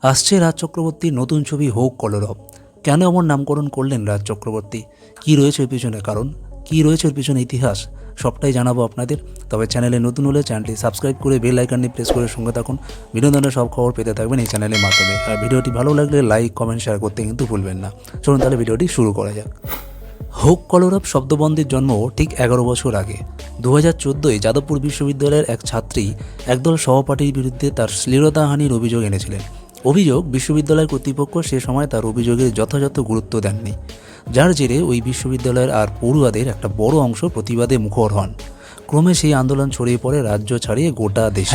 আসছে রাজ চক্রবর্তীর নতুন ছবি হোক কলরব। কেন এমন নামকরণ করলেন রাজ চক্রবর্তী? কী রয়েছে এর পিছনে কারণ, কী রয়েছে এর পিছনে ইতিহাস, সবটাই জানাবো আপনাদের। তবে চ্যানেলে নতুন হলে চ্যানেলটি সাবস্ক্রাইব করে বেল আইকনটি প্রেস করে সঙ্গে থাকুন। বিনোদনের সব খবর পেতে থাকবেন এই চ্যানেলের মাধ্যমে। আর ভিডিওটি ভালো লাগলে লাইক, কমেন্ট, শেয়ার করতে কিন্তু ভুলবেন না। চলুন তাহলে ভিডিওটি শুরু করা যাক। হোক কলরব শব্দবন্ধের জন্ম ঠিক 11 বছর আগে 2014-এ যাদবপুর বিশ্ববিদ্যালয়ের এক ছাত্রী একদল সহপাঠীর বিরুদ্ধে তার শ্লীলতাহানির অভিযোগ এনেছিলেন। অভিযোগ, বিশ্ববিদ্যালয় কর্তৃপক্ষ সে সময় তার অভিযোগের যথাযথ গুরুত্ব দেননি, যার জেরে ওই বিশ্ববিদ্যালয়ের আর পড়ুয়াদের একটা বড় অংশ প্রতিবাদে মুখর হন। ক্রমে সেই আন্দোলন ছড়িয়ে পড়ে রাজ্য ছাড়িয়ে গোটা দেশ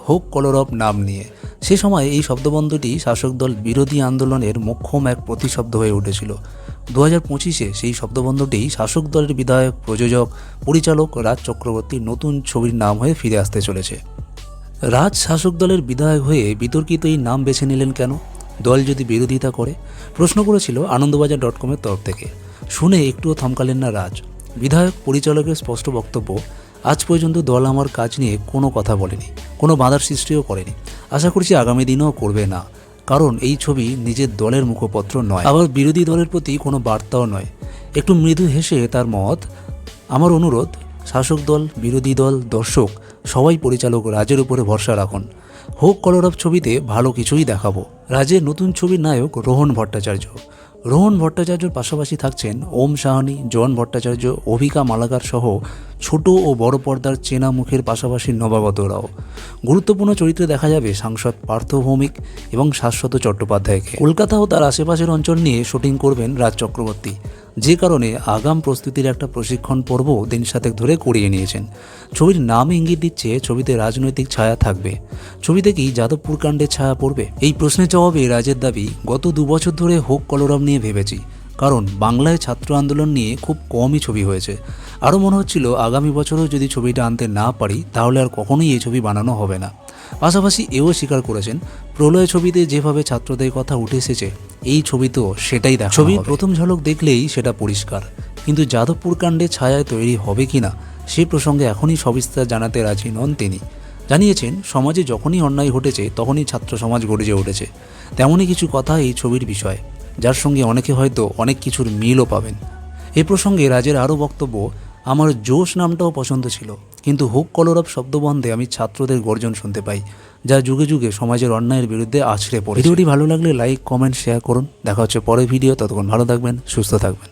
#হোক কলরব নাম নিয়ে। সে সময় এই শব্দবন্ধটি শাসক দল বিরোধী আন্দোলনের মোক্ষম এক প্রতিশব্দ হয়ে উঠেছিল। 2025-এ সেই শব্দবন্ধটি শাসক দলের বিধায়ক, প্রযোজক, পরিচালক রাজ চক্রবর্তীর নতুন ছবির নাম হয়ে ফিরে আসতে চলেছে। রাজ শাসক দলের বিধায়ক হয়ে বিতর্কিত এই নাম বেছে নিলেন কেন? দল যদি বিরোধিতা করে, প্রশ্ন করেছিল আনন্দবাজার.com-এর তরফ থেকে। শুনে একটুও থমকালেন না রাজ। বিধায়ক, পরিচালকের স্পষ্ট বক্তব্য, আজ পর্যন্ত দল আমার কাজ নিয়ে কোনো কথা বলেনি, কোনো বাধার সৃষ্টিও করেনি, আশা করছি আগামী দিনেও করবে না। কারণ এই ছবি নিজের দলের মুখপত্র নয়, আবার বিরোধী দলের প্রতি কোনো বার্তাও নয়। একটু মৃদু হেসে তার মত, আমার অনুরোধ, শাসক দল, বিরোধী দল, দর্শক সবাই পরিচালক রাজের উপরে ভরসা রাখুন। হোক কলরব ছবিতে ভালো কিছুই দেখাবো। রাজের নতুন ছবির নায়ক রোহন ভট্টাচার্য। রোহন ভট্টাচার্যর পাশাপাশি থাকছেন ওম সাহানি, জন ভট্টাচার্য, অভিকা মালাকার সহ ছোট ও বড় পর্দার চেনা মুখের পাশাপাশি নবাগতরাও। গুরুত্বপূর্ণ চরিত্রে দেখা যাবে সাংসদ পার্থ ভৌমিক এবং শাশ্বত চট্টোপাধ্যায়কে। কলকাতা ও তার আশেপাশের অঞ্চল নিয়ে শুটিং করবেন রাজ চক্রবর্তী, যে কারণে আগাম প্রস্তুতির একটা প্রশিক্ষণ পর্ব দিন সাতেক ধরে করিয়ে নিয়েছেন। ছবির নাম ইঙ্গিত দিচ্ছে ছবিতে রাজনৈতিক ছায়া থাকবে। ছবিতে কি যাদবপুর কাণ্ডের ছায়া পড়বে? এই প্রশ্নের জবাবে রাজের দাবি, গত 2 বছর ধরে হোক কলরব নিয়ে ভেবেছি, কারণ বাংলায় ছাত্র আন্দোলন নিয়ে খুব কমই ছবি হয়েছে। আরও মনে হচ্ছিল আগামী বছরও যদি ছবিটা আনতে না পারি তাহলে আর কখনোই এই ছবি বানানো হবে না। পাশাপাশি এও স্বীকার করেছেন, প্রলয় ছবিতে যেভাবে ছাত্রদের কথা উঠে এসেছে এই ছবিতেও সেটাই দেখা। ছবির প্রথম ঝলক দেখলেই সেটা পরিষ্কার, কিন্তু যাদবপুর কাণ্ডে ছায়ায় তৈরি হবে কিনা সে প্রসঙ্গে এখনই সবিস্তার জানাতে রাজি নন তিনি। জানিয়েছেন, সমাজে যখনই অন্যায় ঘটেছে তখনই ছাত্র সমাজ গড়ে উঠেছে। তেমনই কিছু কথা এই ছবির বিষয়, যার সঙ্গে অনেকে হয়তো অনেক কিছুর মিলও পাবেন। এ প্রসঙ্গে রাজের আরও বক্তব্য, আমার জোশ নামটাও পছন্দ ছিল, কিন্তু হোক কলরব শব্দবন্ধে আমি ছাত্রদের গর্জন শুনতে পাই, যা যুগে যুগে সমাজের অন্যায়ের বিরুদ্ধে আছড়ে পড়ে। ভিডিওটি ভালো লাগলে লাইক, কমেন্ট, শেয়ার করুন। দেখা হচ্ছে পরের ভিডিও। ততক্ষণ ভালো থাকবেন, সুস্থ থাকবেন।